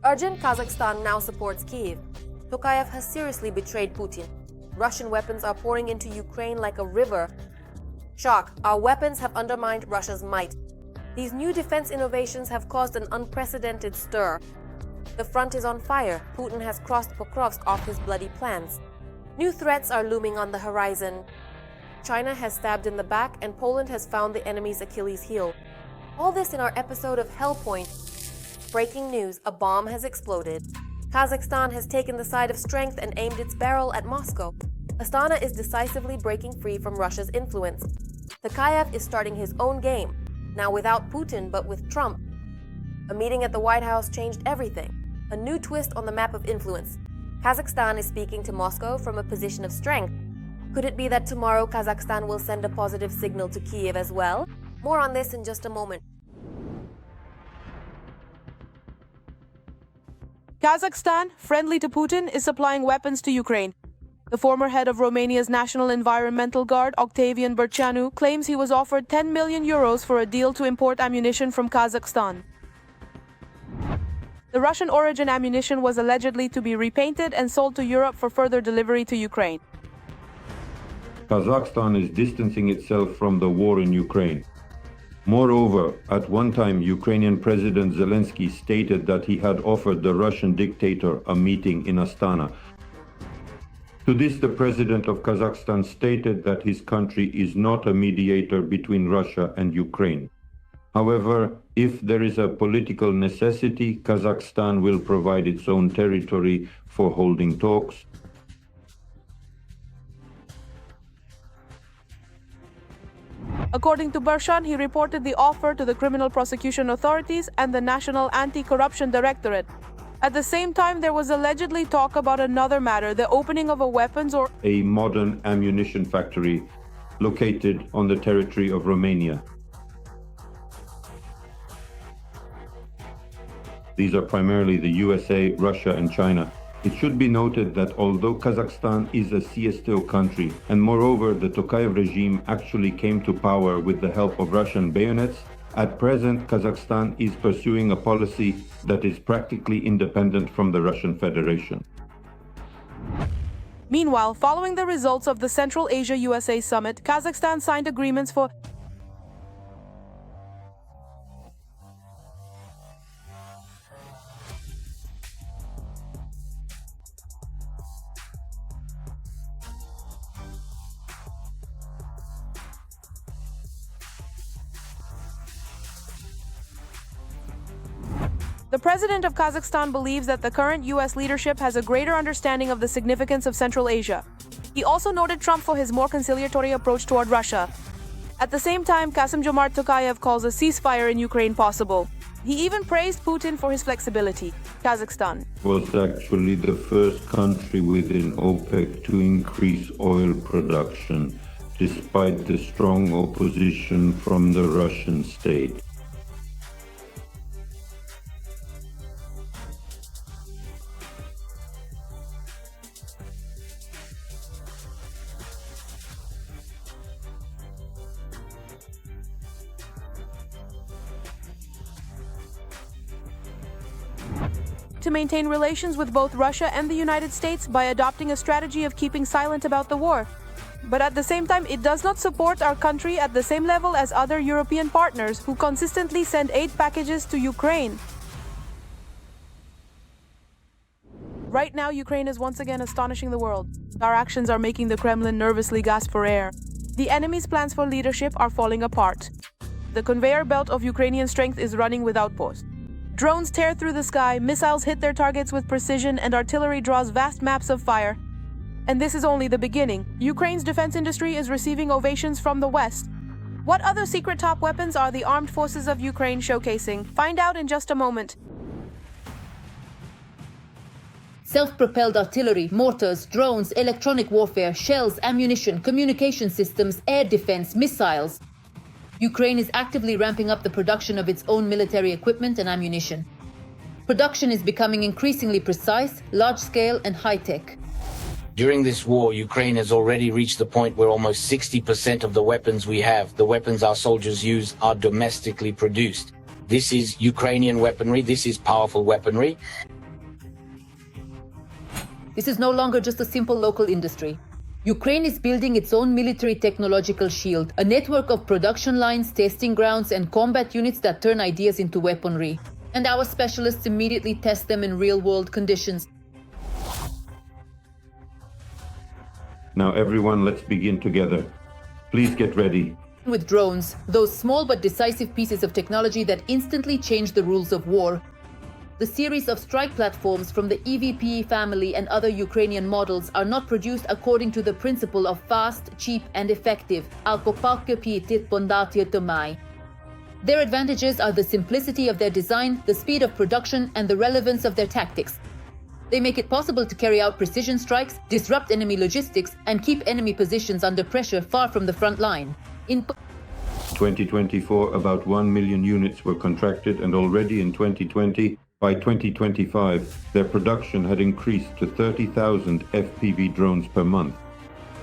Urgent Kazakhstan now supports Kyiv. Tokayev has seriously betrayed Putin. Russian weapons are pouring into Ukraine like a river. Shock, our weapons have undermined Russia's might. These new defense innovations have caused an unprecedented stir. The front is on fire. Putin has crossed Pokrovsk off his bloody plans. New threats are looming on the horizon. China has stabbed in the back and Poland has found the enemy's Achilles heel. All this in our episode of Hellpoint. Breaking news, a bomb has exploded. Kazakhstan has taken the side of strength and aimed its barrel at Moscow. Astana is decisively breaking free from Russia's influence. Tokayev is starting his own game, now without Putin but with Trump. A meeting at the White House changed everything. A new twist on the map of influence. Kazakhstan is speaking to Moscow from a position of strength. Could it be that tomorrow Kazakhstan will send a positive signal to Kyiv as well? More on this in just a moment. Kazakhstan, friendly to Putin, is supplying weapons to Ukraine. The former head of Romania's National Environmental Guard, Octavian Berceanu, claims he was offered 10 million euros for a deal to import ammunition from Kazakhstan. The Russian-origin ammunition was allegedly to be repainted and sold to Europe for further delivery to Ukraine. Kazakhstan is distancing itself from the war in Ukraine. Moreover, at one time, Ukrainian President Zelensky stated that he had offered the Russian dictator a meeting in Astana. To this, the president of Kazakhstan stated that his country is not a mediator between Russia and Ukraine. However, if there is a political necessity, Kazakhstan will provide its own territory for holding talks. According to Bershan, he reported the offer to the criminal prosecution authorities and the National Anti-Corruption Directorate. At the same time, there was allegedly talk about another matter, the opening of a weapons or a modern ammunition factory located on the territory of Romania. These are primarily the USA, Russia, and China. It should be noted that although Kazakhstan is a CSTO country, and moreover the Tokayev regime actually came to power with the help of Russian bayonets, at present Kazakhstan is pursuing a policy that is practically independent from the Russian Federation. Meanwhile, following the results of the Central Asia-USA Summit, Kazakhstan signed agreements for The president of Kazakhstan believes that the current U.S. leadership has a greater understanding of the significance of Central Asia. He also noted Trump for his more conciliatory approach toward Russia. At the same time, Kassym-Jomart Tokayev calls a ceasefire in Ukraine possible. He even praised Putin for his flexibility. Kazakhstan was actually the first country within OPEC to increase oil production, despite the strong opposition from the Russian state. to maintain relations with both Russia and the United States by adopting a strategy of keeping silent about the war. But at the same time, it does not support our country at the same level as other European partners who consistently send aid packages to Ukraine. Right now, Ukraine is once again astonishing the world. Our actions are making the Kremlin nervously gasp for air. The enemy's plans for leadership are falling apart. The conveyor belt of Ukrainian strength is running without pause. Drones tear through the sky, missiles hit their targets with precision, and artillery draws vast maps of fire. And this is only the beginning. Ukraine's defense industry is receiving ovations from the West. What other secret top weapons are the armed forces of Ukraine showcasing? Find out in just a moment. Self-propelled artillery, mortars, drones, electronic warfare, shells, ammunition, communication systems, air defense, missiles. Ukraine is actively ramping up the production of its own military equipment and ammunition. Production is becoming increasingly precise, large-scale, and high-tech. During this war, Ukraine has already reached the point where almost 60% of the weapons we have, the weapons our soldiers use, are domestically produced. This is Ukrainian weaponry, this is powerful weaponry, This is no longer just a simple local industry. Ukraine is building its own military technological shield, a network of production lines, testing grounds, and combat units that turn ideas into weaponry. And our specialists immediately test them in real-world conditions. Now everyone, let's begin together. Please get ready. With drones, those small but decisive pieces of technology that instantly change the rules of war. The series of strike platforms from the EVPE family and other Ukrainian models are not produced according to the principle of fast, cheap, and effective. Their advantages are the simplicity of their design, the speed of production, and the relevance of their tactics. They make it possible to carry out precision strikes, disrupt enemy logistics, and keep enemy positions under pressure far from the front line. In 2024, about 1 million units were contracted, and already in 2020, by 2025, their production had increased to 30,000 FPV drones per month.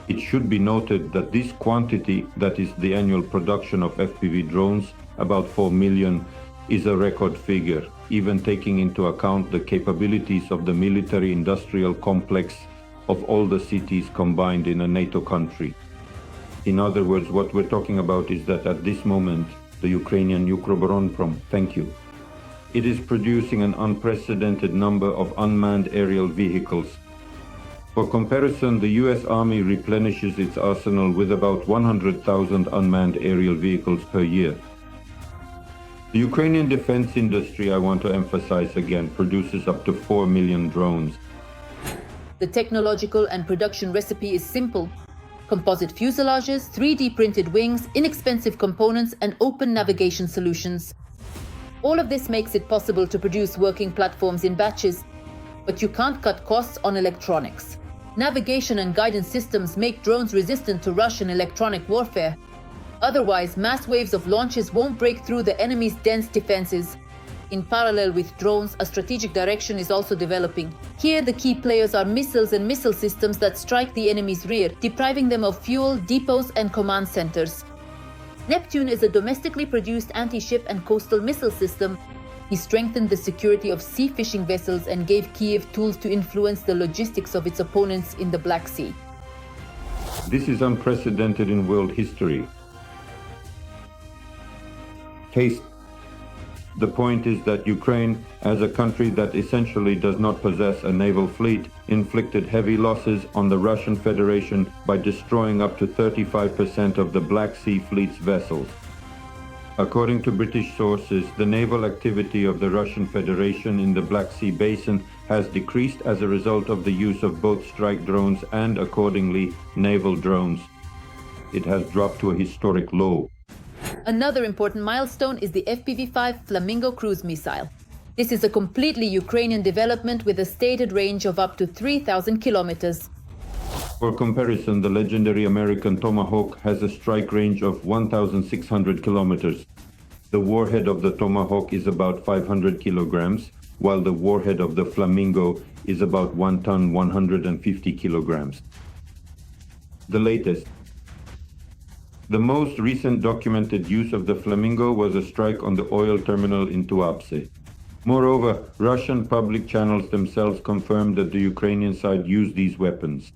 It should be noted that this quantity, that is the annual production of FPV drones, about 4 million, is a record figure, even taking into account the capabilities of the military-industrial complex of all the cities combined in a NATO country. In other words, what we're talking about is that at this moment, the Ukrainian Ukroboronprom, thank you, it is producing an unprecedented number of unmanned aerial vehicles. For comparison, the US Army replenishes its arsenal with about 100,000 unmanned aerial vehicles per year. The Ukrainian defense industry, I want to emphasize again, produces up to 4 million drones. The technological and production recipe is simple. Composite fuselages, 3D printed wings, inexpensive components, and open navigation solutions. All of this makes it possible to produce working platforms in batches, but you can't cut costs on electronics. Navigation and guidance systems make drones resistant to Russian electronic warfare. Otherwise, mass waves of launches won't break through the enemy's dense defenses. In parallel with drones, a strategic direction is also developing. Here, the key players are missiles and missile systems that strike the enemy's rear, depriving them of fuel, depots, and command centers. Neptune is a domestically produced anti-ship and coastal missile system. He strengthened the security of sea fishing vessels and gave Kyiv tools to influence the logistics of its opponents in the Black Sea. This is unprecedented in world history. The point is that Ukraine, as a country that essentially does not possess a naval fleet, inflicted heavy losses on the Russian Federation by destroying up to 35% of the Black Sea Fleet's vessels. According to British sources, the naval activity of the Russian Federation in the Black Sea Basin has decreased as a result of the use of both strike drones and, accordingly, naval drones. It has dropped to a historic low. Another important milestone is the FPV-5 Flamingo cruise missile. This is a completely Ukrainian development with a stated range of up to 3,000 kilometers. For comparison, the legendary American Tomahawk has a strike range of 1,600 kilometers. The warhead of the Tomahawk is about 500 kilograms, while the warhead of the Flamingo is about 1 ton 150 kilograms. The latest. The most recent documented use of the Flamingo was a strike on the oil terminal in Tuapse. Moreover, Russian public channels themselves confirmed that the Ukrainian side used these weapons.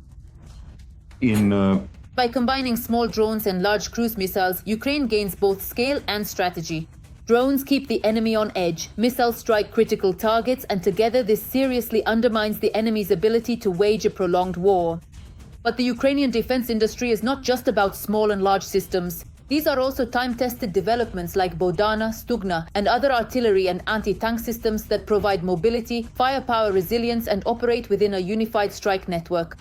By combining small drones and large cruise missiles, Ukraine gains both scale and strategy. Drones keep the enemy on edge, missiles strike critical targets, and together this seriously undermines the enemy's ability to wage a prolonged war. But the Ukrainian defense industry is not just about small and large systems. These are also time-tested developments like Bodana, Stugna, and other artillery and anti-tank systems that provide mobility, firepower resilience, and operate within a unified strike network.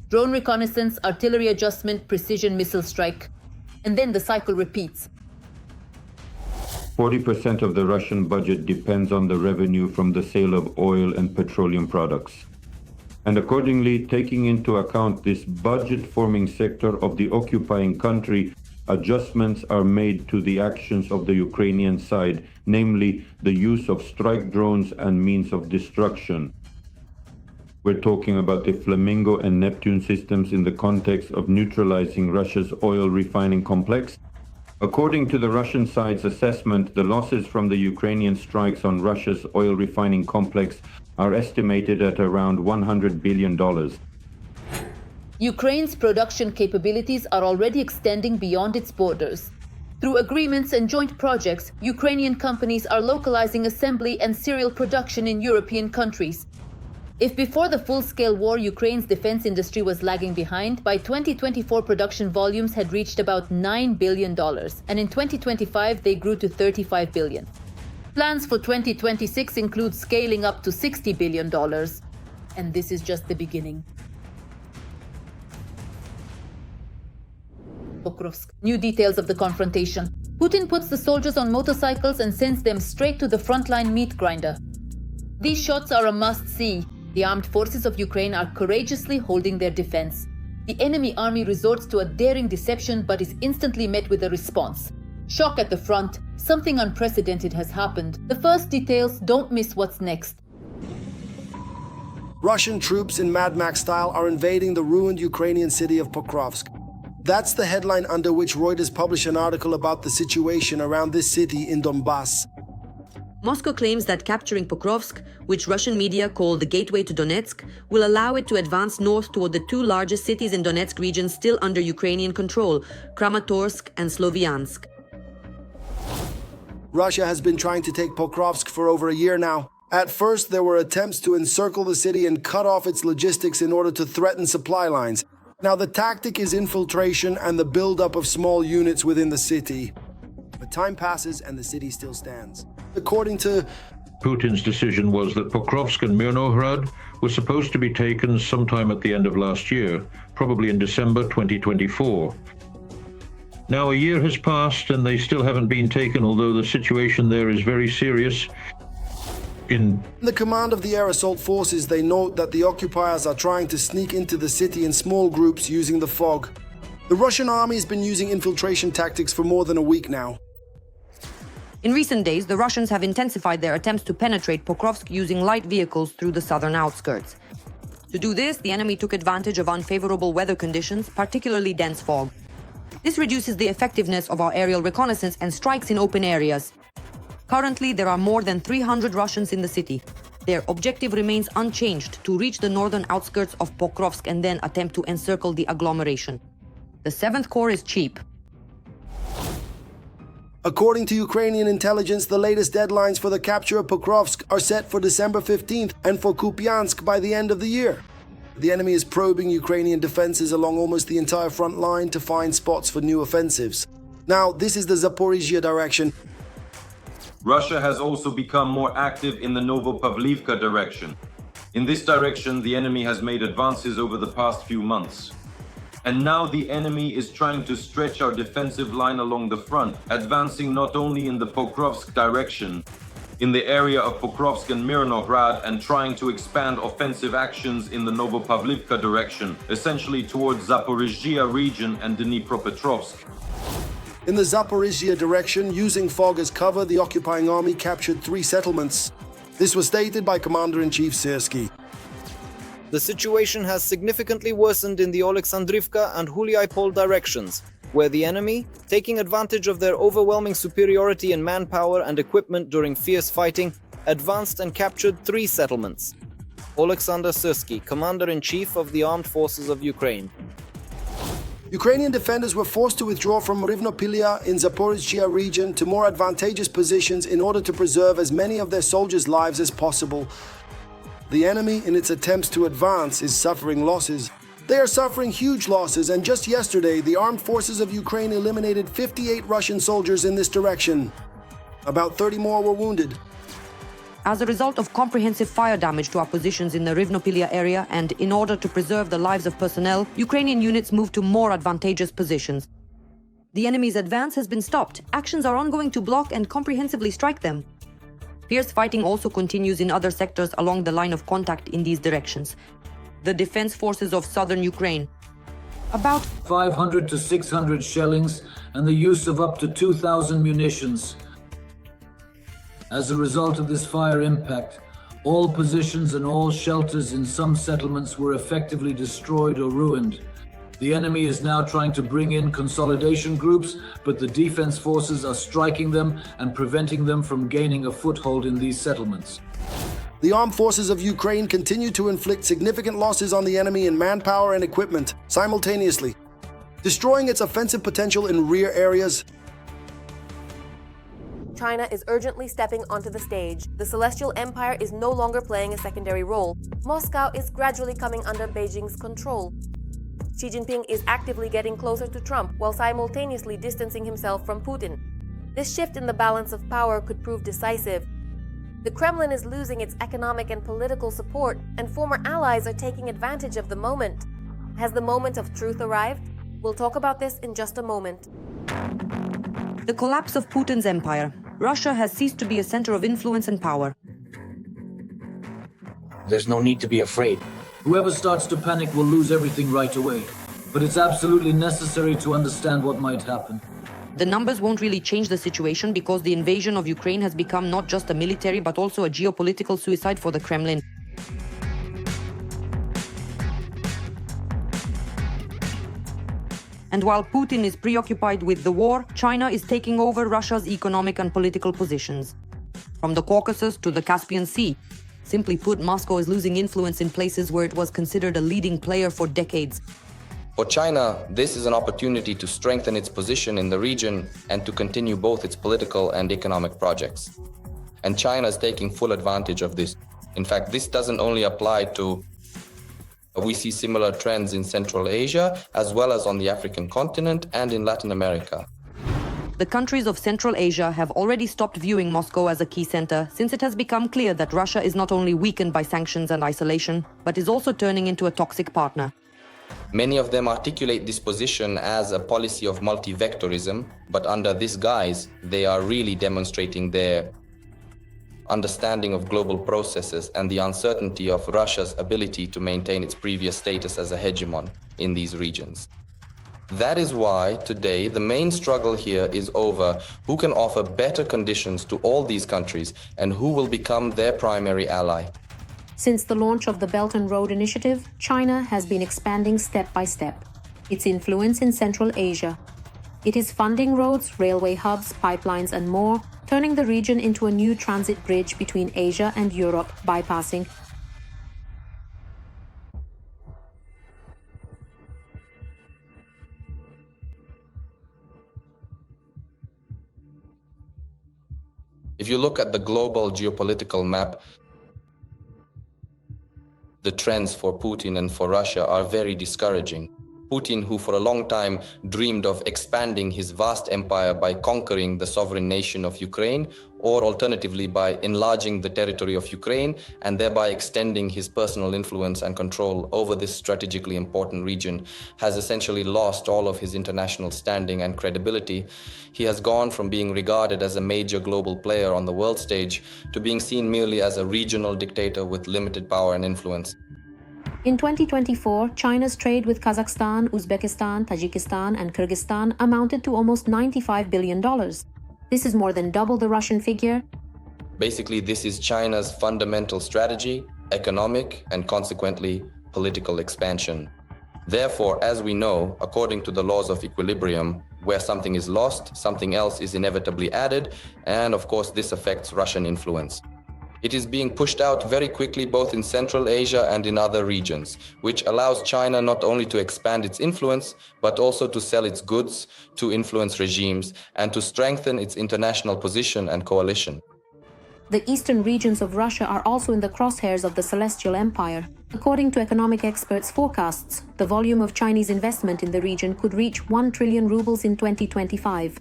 Drone reconnaissance, artillery adjustment, precision missile strike. And then the cycle repeats. 40% of the Russian budget depends on the revenue from the sale of oil and petroleum products. And accordingly, taking into account this budget-forming sector of the occupying country, adjustments are made to the actions of the Ukrainian side, namely the use of strike drones and means of destruction. We're talking about the Flamingo and Neptune systems in the context of neutralizing Russia's oil refining complex. According to the Russian side's assessment, the losses from the Ukrainian strikes on Russia's oil refining complex are estimated at around $100 billion. Ukraine's production capabilities are already extending beyond its borders. Through agreements and joint projects, Ukrainian companies are localizing assembly and serial production in European countries. If before the full-scale war Ukraine's defense industry was lagging behind, by 2024 production volumes had reached about $9 billion, and in 2025 they grew to $35 billion. Plans for 2026 include scaling up to $60 billion, and this is just the beginning. Pokrovsk. New details of the confrontation. Putin puts the soldiers on motorcycles and sends them straight to the frontline meat grinder. These shots are a must-see. The armed forces of Ukraine are courageously holding their defense. The enemy army resorts to a daring deception but is instantly met with a response. Shock at the front. Something unprecedented has happened. The first details, don't miss what's next. Russian troops in Mad Max style are invading the ruined Ukrainian city of Pokrovsk. That's the headline under which Reuters published an article about the situation around this city in Donbass. Moscow claims that capturing Pokrovsk, which Russian media call the gateway to Donetsk, will allow it to advance north toward the two largest cities in Donetsk region still under Ukrainian control, Kramatorsk and Sloviansk. Russia has been trying to take Pokrovsk for over a year now. At first, there were attempts to encircle the city and cut off its logistics in order to threaten supply lines. Now, the tactic is infiltration and the buildup of small units within the city. But time passes and the city still stands. According to Putin's decision was that Pokrovsk and Myrnohrad were supposed to be taken sometime at the end of last year, probably in December 2024. Now a year has passed and they still haven't been taken, although the situation there is very serious. In the command of the air assault forces, they note that the occupiers are trying to sneak into the city in small groups using the fog. The Russian army has been using infiltration tactics for more than a week now. In recent days, the Russians have intensified their attempts to penetrate Pokrovsk using light vehicles through the southern outskirts. To do this, the enemy took advantage of unfavorable weather conditions, particularly dense fog. This reduces the effectiveness of our aerial reconnaissance and strikes in open areas. Currently, there are more than 300 Russians in the city. Their objective remains unchanged: to reach the northern outskirts of Pokrovsk and then attempt to encircle the agglomeration. The 7th Corps is cheap. According to Ukrainian intelligence, the latest deadlines for the capture of Pokrovsk are set for December 15th and for Kupiansk by the end of the year. The enemy is probing Ukrainian defenses along almost the entire front line to find spots for new offensives. Now, this is the Zaporizhia direction. Russia has also become more active in the Novopavlivka direction. In this direction, the enemy has made advances over the past few months. And now the enemy is trying to stretch our defensive line along the front, advancing not only in the Pokrovsk direction, in the area of Pokrovsk and Myrnohrad, and trying to expand offensive actions in the Novopavlivka direction, essentially towards Zaporizhia region and Dnipropetrovsk. In the Zaporizhia direction, using fog as cover, the occupying army captured 3 settlements. This was stated by Commander-in-Chief Syrsky. The situation has significantly worsened in the Oleksandrivka and Huliaipol directions, where the enemy, taking advantage of their overwhelming superiority in manpower and equipment during fierce fighting, advanced and captured 3 settlements. Oleksandr Syrsky, Commander-in-Chief of the Armed Forces of Ukraine. Ukrainian defenders were forced to withdraw from Rivnopilya in Zaporizhia region to more advantageous positions in order to preserve as many of their soldiers' lives as possible. The enemy, in its attempts to advance, is suffering losses. They are suffering huge losses, and just yesterday, the armed forces of Ukraine eliminated 58 Russian soldiers in this direction. About 30 more were wounded. As a result of comprehensive fire damage to our positions in the Rivnopilya area and in order to preserve the lives of personnel, Ukrainian units moved to more advantageous positions. The enemy's advance has been stopped. Actions are ongoing to block and comprehensively strike them. Fierce fighting also continues in other sectors along the line of contact in these directions. The defense forces of southern Ukraine. About 500 to 600 shellings and the use of up to 2,000 munitions. As a result of this fire impact, all positions and all shelters in some settlements were effectively destroyed or ruined. The enemy is now trying to bring in consolidation groups, but the defense forces are striking them and preventing them from gaining a foothold in these settlements. The armed forces of Ukraine continue to inflict significant losses on the enemy in manpower and equipment simultaneously, destroying its offensive potential in rear areas. China is urgently stepping onto the stage. The Celestial Empire is no longer playing a secondary role. Moscow is gradually coming under Beijing's control. Xi Jinping is actively getting closer to Trump while simultaneously distancing himself from Putin. This shift in the balance of power could prove decisive. The Kremlin is losing its economic and political support, and former allies are taking advantage of the moment. Has the moment of truth arrived? We'll talk about this in just a moment. The collapse of Putin's empire. Russia has ceased to be a center of influence and power. There's no need to be afraid. Whoever starts to panic will lose everything right away. But it's absolutely necessary to understand what might happen. The numbers won't really change the situation because the invasion of Ukraine has become not just a military but also a geopolitical suicide for the Kremlin. And while Putin is preoccupied with the war, China is taking over Russia's economic and political positions. From the Caucasus to the Caspian Sea. Simply put, Moscow is losing influence in places where it was considered a leading player for decades. For China, this is an opportunity to strengthen its position in the region and to continue both its political and economic projects. And China is taking full advantage of this. In fact, this doesn't only apply to... We see similar trends in Central Asia, as well as on the African continent and in Latin America. The countries of Central Asia have already stopped viewing Moscow as a key center, since it has become clear that Russia is not only weakened by sanctions and isolation, but is also turning into a toxic partner. Many of them articulate this position as a policy of multi-vectorism, but under this guise, they are really demonstrating their understanding of global processes and the uncertainty of Russia's ability to maintain its previous status as a hegemon in these regions. That is why today the main struggle here is over who can offer better conditions to all these countries and who will become their primary ally. Since the launch of the Belt and Road Initiative, China has been expanding step by step its influence in Central Asia. It is funding roads, railway hubs, pipelines, and more, turning the region into a new transit bridge between Asia and Europe, bypassing If you look at the global geopolitical map, the trends for Putin and for Russia are very discouraging. Putin, who for a long time dreamed of expanding his vast empire by conquering the sovereign nation of Ukraine, or alternatively by enlarging the territory of Ukraine and thereby extending his personal influence and control over this strategically important region, has essentially lost all of his international standing and credibility. He has gone from being regarded as a major global player on the world stage to being seen merely as a regional dictator with limited power and influence. In 2024, China's trade with Kazakhstan, Uzbekistan, Tajikistan, and Kyrgyzstan amounted to almost $95 billion. This is more than double the Russian figure. Basically, this is China's fundamental strategy, economic, and consequently, political expansion. Therefore, as we know, according to the laws of equilibrium, where something is lost, something else is inevitably added, and of course, this affects Russian influence. It is being pushed out very quickly both in Central Asia and in other regions, which allows China not only to expand its influence, but also to sell its goods, to influence regimes, and to strengthen its international position and coalition. The eastern regions of Russia are also in the crosshairs of the Celestial Empire. According to economic experts' forecasts, the volume of Chinese investment in the region could reach 1 trillion rubles in 2025.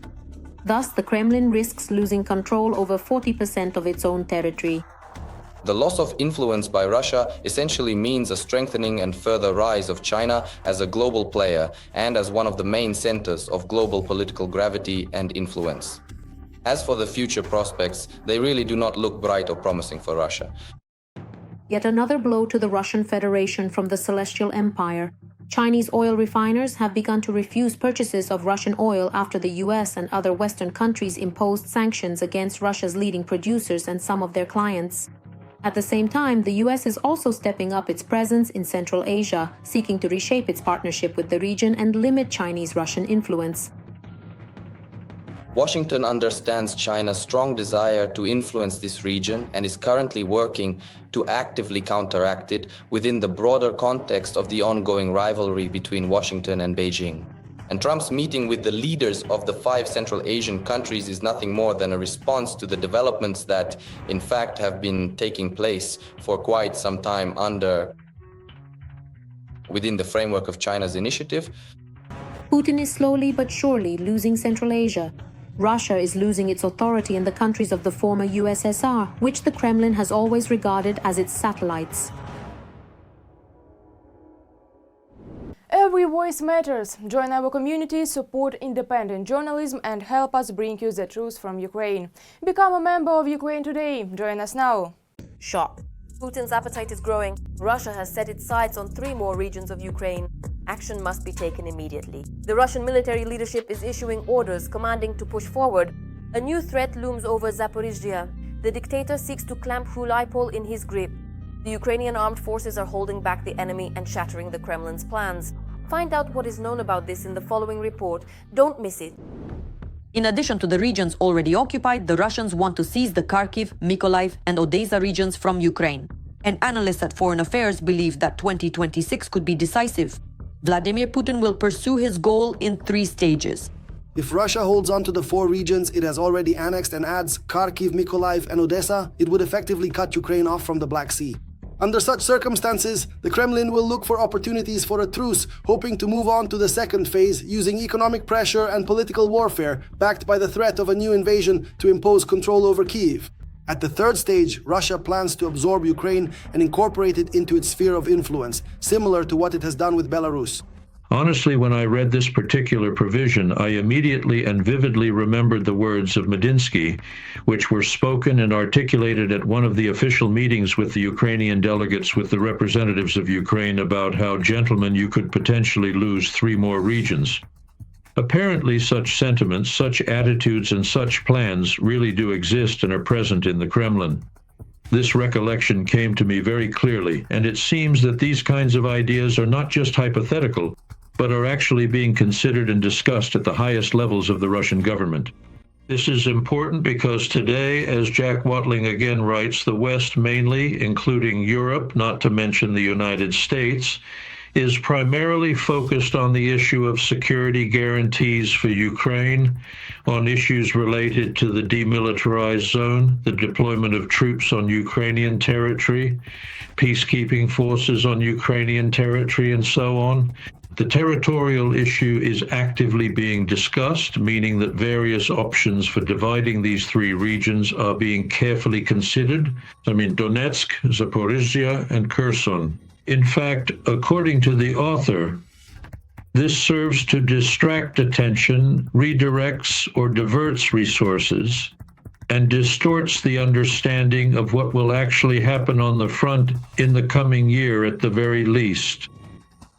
Thus, the Kremlin risks losing control over 40% of its own territory. The loss of influence by Russia essentially means a strengthening and further rise of China as a global player and as one of the main centers of global political gravity and influence. As for the future prospects, they really do not look bright or promising for Russia. Yet another blow to the Russian Federation from the Celestial Empire. Chinese oil refiners have begun to refuse purchases of Russian oil after the US and other Western countries imposed sanctions against Russia's leading producers and some of their clients. At the same time, the US is also stepping up its presence in Central Asia, seeking to reshape its partnership with the region and limit Chinese-Russian influence. Washington understands China's strong desire to influence this region and is currently working to actively counteract it within the broader context of the ongoing rivalry between Washington and Beijing. And Trump's meeting with the leaders of the 5 Central Asian countries is nothing more than a response to the developments that, in fact, have been taking place for quite some time within the framework of China's initiative. Putin is slowly but surely losing Central Asia. Russia is losing its authority in the countries of the former USSR, which the Kremlin has always regarded as its satellites. Every voice matters. Join our community, support independent journalism and help us bring you the truth from Ukraine. Become a member of Ukraine today. Join us now. Shock. Putin's appetite is growing. Russia has set its sights on 3 more regions of Ukraine. Action must be taken immediately. The Russian military leadership is issuing orders commanding to push forward. A new threat looms over Zaporizhzhia. The dictator seeks to clamp Mariupol in his grip. The Ukrainian armed forces are holding back the enemy and shattering the Kremlin's plans. Find out what is known about this in the following report. Don't miss it. In addition to the regions already occupied, the Russians want to seize the Kharkiv, Mykolaiv and Odessa regions from Ukraine. And analysts at Foreign Affairs believe that 2026 could be decisive. Vladimir Putin will pursue his goal in 3 stages. If Russia holds on to the 4 regions it has already annexed and adds Kharkiv, Mykolaiv and Odessa, it would effectively cut Ukraine off from the Black Sea. Under such circumstances, the Kremlin will look for opportunities for a truce, hoping to move on to the second phase using economic pressure and political warfare, backed by the threat of a new invasion to impose control over Kyiv. At the 3rd stage, Russia plans to absorb Ukraine and incorporate it into its sphere of influence, similar to what it has done with Belarus. Honestly, when I read this particular provision, I immediately and vividly remembered the words of Medinsky, which were spoken and articulated at one of the official meetings with the Ukrainian delegates with the representatives of Ukraine about how, gentlemen, you could potentially lose 3 more regions. Apparently, such sentiments, such attitudes, and such plans really do exist and are present in the Kremlin. This recollection came to me very clearly, and it seems that these kinds of ideas are not just hypothetical, but are actually being considered and discussed at the highest levels of the Russian government. This is important because today, as Jack Watling again writes, the West mainly, including Europe, not to mention the United States, is primarily focused on the issue of security guarantees for Ukraine, on issues related to the demilitarized zone, the deployment of troops on Ukrainian territory, peacekeeping forces on Ukrainian territory, and so on. The territorial issue is actively being discussed, meaning that various options for dividing these 3 regions are being carefully considered. Donetsk, Zaporizhzhia, and Kherson. In fact, according to the author, this serves to distract attention, redirects or diverts resources, and distorts the understanding of what will actually happen on the front in the coming year at the very least.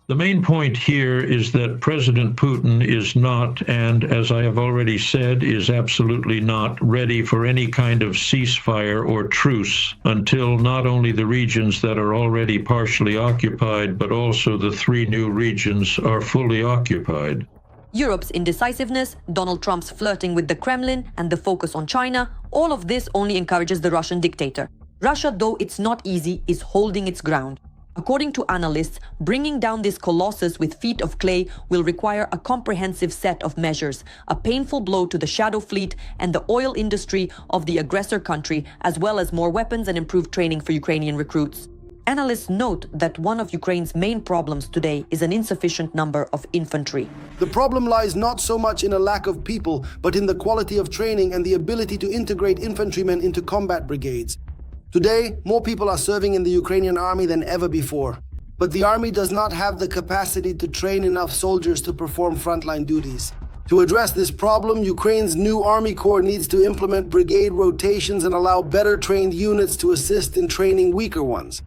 The main point here is that President Putin is not, and as I have already said, is absolutely not ready for any kind of ceasefire or truce until not only the regions that are already partially occupied, but also the 3 new regions are fully occupied. Europe's indecisiveness, Donald Trump's flirting with the Kremlin, and the focus on China, all of this only encourages the Russian dictator. Russia, though it's not easy, is holding its ground. According to analysts, bringing down this colossus with feet of clay will require a comprehensive set of measures, a painful blow to the shadow fleet and the oil industry of the aggressor country, as well as more weapons and improved training for Ukrainian recruits. Analysts note that one of Ukraine's main problems today is an insufficient number of infantry. The problem lies not so much in a lack of people, but in the quality of training and the ability to integrate infantrymen into combat brigades. Today, more people are serving in the Ukrainian army than ever before. But the army does not have the capacity to train enough soldiers to perform frontline duties. To address this problem, Ukraine's new army corps needs to implement brigade rotations and allow better trained units to assist in training weaker ones.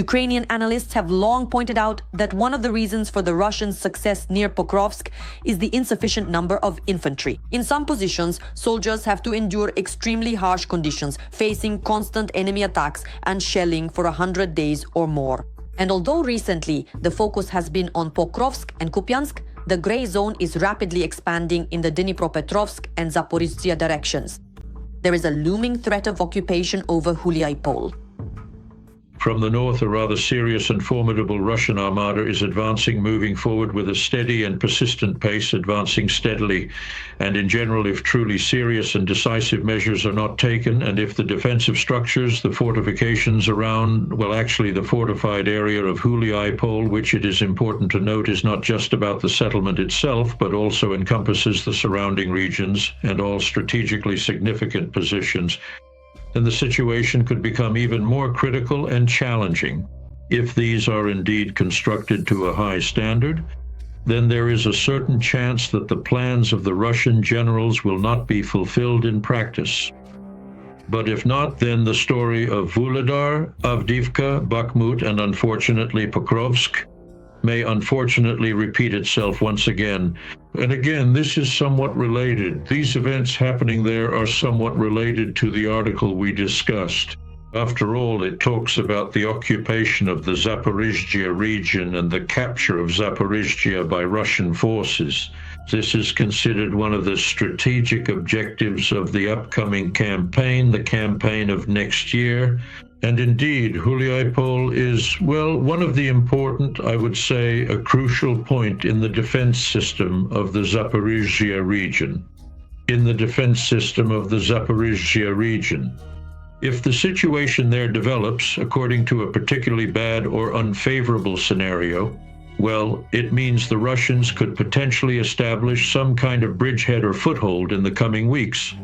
Ukrainian analysts have long pointed out that one of the reasons for the Russians' success near Pokrovsk is the insufficient number of infantry. In some positions, soldiers have to endure extremely harsh conditions, facing constant enemy attacks and shelling for 100 days or more. And although recently the focus has been on Pokrovsk and Kupiansk, the gray zone is rapidly expanding in the Dnipropetrovsk and Zaporizhzhia directions. There is a looming threat of occupation over Mariupol. From the north, a rather serious and formidable Russian armada is advancing, moving forward with a steady and persistent pace, advancing steadily. And in general, if truly serious and decisive measures are not taken, and if the defensive structures, the fortifications around, well, actually the fortified area of Huliaipol, which it is important to note is not just about the settlement itself, but also encompasses the surrounding regions and all strategically significant positions, then the situation could become even more critical and challenging. If these are indeed constructed to a high standard, then there is a certain chance that the plans of the Russian generals will not be fulfilled in practice. But if not, then the story of Vuhledar, Avdiivka, Bakhmut, and unfortunately Pokrovsk may unfortunately repeat itself once again. And again, this is somewhat related. These events happening there are somewhat related to the article we discussed. After all, it talks about the occupation of the Zaporizhzhia region and the capture of Zaporizhzhia by Russian forces. This is considered one of the strategic objectives of the upcoming campaign, the campaign of next year. And indeed, Huliaipol is, well, one of the important, I would say, a crucial point in the defense system of the Zaporizhzhia region. In the defense system of the Zaporizhzhia region. If the situation there develops according to a particularly bad or unfavorable scenario, well, it means the Russians could potentially establish some kind of bridgehead or foothold in the coming weeks.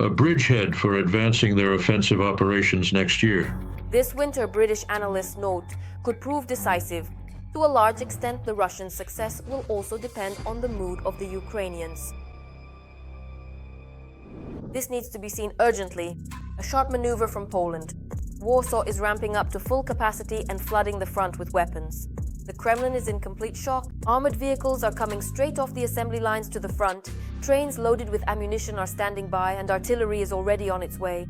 A bridgehead for advancing their offensive operations next year. This winter, British analysts note, could prove decisive. To a large extent, the Russian success will also depend on the mood of the Ukrainians. This needs to be seen urgently. A sharp maneuver from Poland. Warsaw is ramping up to full capacity and flooding the front with weapons. The Kremlin is in complete shock. Armored vehicles are coming straight off the assembly lines to the front. Trains loaded with ammunition are standing by, and artillery is already on its way.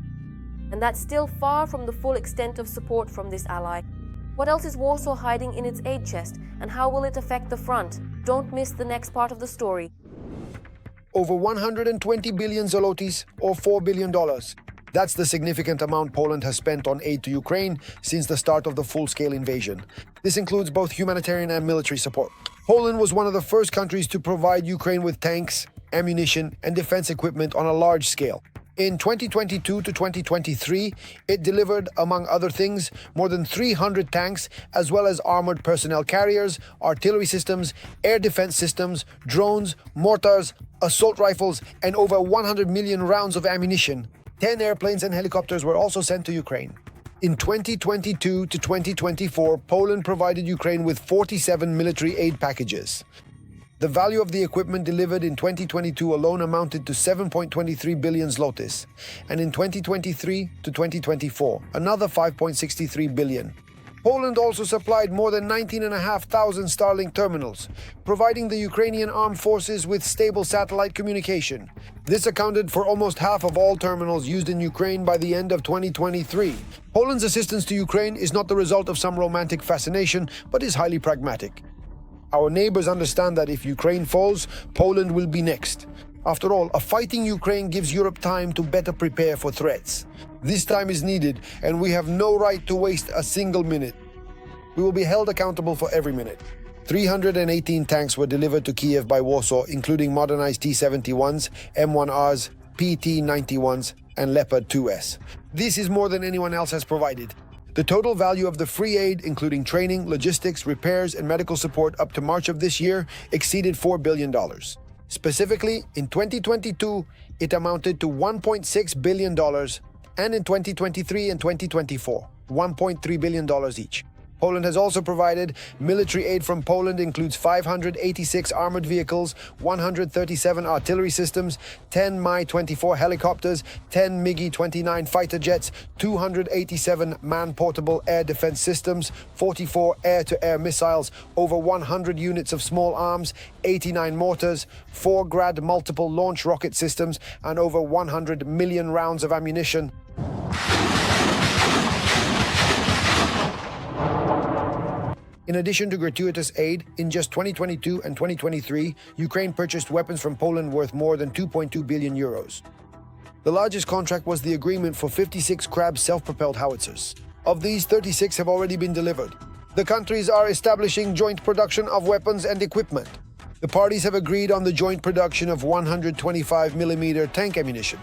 And that's still far from the full extent of support from this ally. What else is Warsaw hiding in its aid chest, and how will it affect the front? Don't miss the next part of the story. Over 120 billion zlotys, or $4 billion. That's the significant amount Poland has spent on aid to Ukraine since the start of the full-scale invasion. This includes both humanitarian and military support. Poland was one of the first countries to provide Ukraine with tanks, ammunition, and defense equipment on a large scale. In 2022 to 2023, it delivered, among other things, more than 300 tanks, as well as armored personnel carriers, artillery systems, air defense systems, drones, mortars, assault rifles, and over 100 million rounds of ammunition. 10 airplanes and helicopters were also sent to Ukraine. In 2022 to 2024, Poland provided Ukraine with 47 military aid packages. The value of the equipment delivered in 2022 alone amounted to 7.23 billion zlotys, and in 2023 to 2024, another 5.63 billion. Poland also supplied more than 19,500 Starlink terminals, providing the Ukrainian armed forces with stable satellite communication. This accounted for almost half of all terminals used in Ukraine by the end of 2023. Poland's assistance to Ukraine is not the result of some romantic fascination, but is highly pragmatic. Our neighbors understand that if Ukraine falls, Poland will be next. After all, a fighting Ukraine gives Europe time to better prepare for threats. This time is needed, and we have no right to waste a single minute. We will be held accountable for every minute. 318 tanks were delivered to Kyiv by Warsaw, including modernized T-71s, M1Rs, PT-91s, and Leopard 2S. This is more than anyone else has provided. The total value of the free aid, including training, logistics, repairs, and medical support up to March of this year, exceeded $4 billion. Specifically, in 2022, it amounted to $1.6 billion, and in 2023 and 2024, $1.3 billion each. Poland has also provided military aid. From Poland includes 586 armored vehicles, 137 artillery systems, 10 Mi-24 helicopters, 10 MiG-29 fighter jets, 287 man-portable air defense systems, 44 air-to-air missiles, over 100 units of small arms, 89 mortars, 4 Grad multiple launch rocket systems, and over 100 million rounds of ammunition. In addition to gratuitous aid, in just 2022 and 2023, Ukraine purchased weapons from Poland worth more than 2.2 billion euros. The largest contract was the agreement for 56 Krab self-propelled howitzers. Of these, 36 have already been delivered. The countries are establishing joint production of weapons and equipment. The parties have agreed on the joint production of 125mm tank ammunition.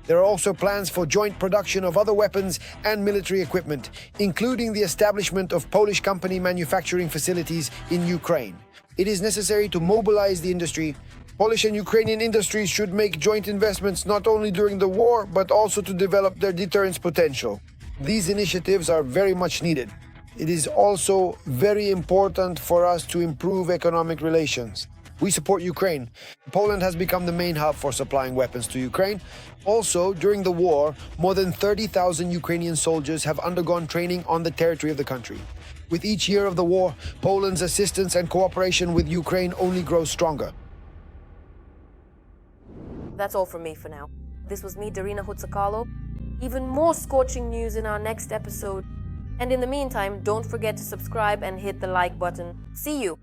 There are also plans for joint production of other weapons and military equipment, including the establishment of Polish company manufacturing facilities in Ukraine. It is necessary to mobilize the industry. Polish and Ukrainian industries should make joint investments not only during the war, but also to develop their deterrence potential. These initiatives are very much needed. It is also very important for us to improve economic relations. We support Ukraine. Poland has become the main hub for supplying weapons to Ukraine. Also, during the war, more than 30,000 Ukrainian soldiers have undergone training on the territory of the country. With each year of the war, Poland's assistance and cooperation with Ukraine only grows stronger. That's all from me for now. This was me, Darina Hutsakalo. Even more scorching news in our next episode. And in the meantime, don't forget to subscribe and hit the like button. See you!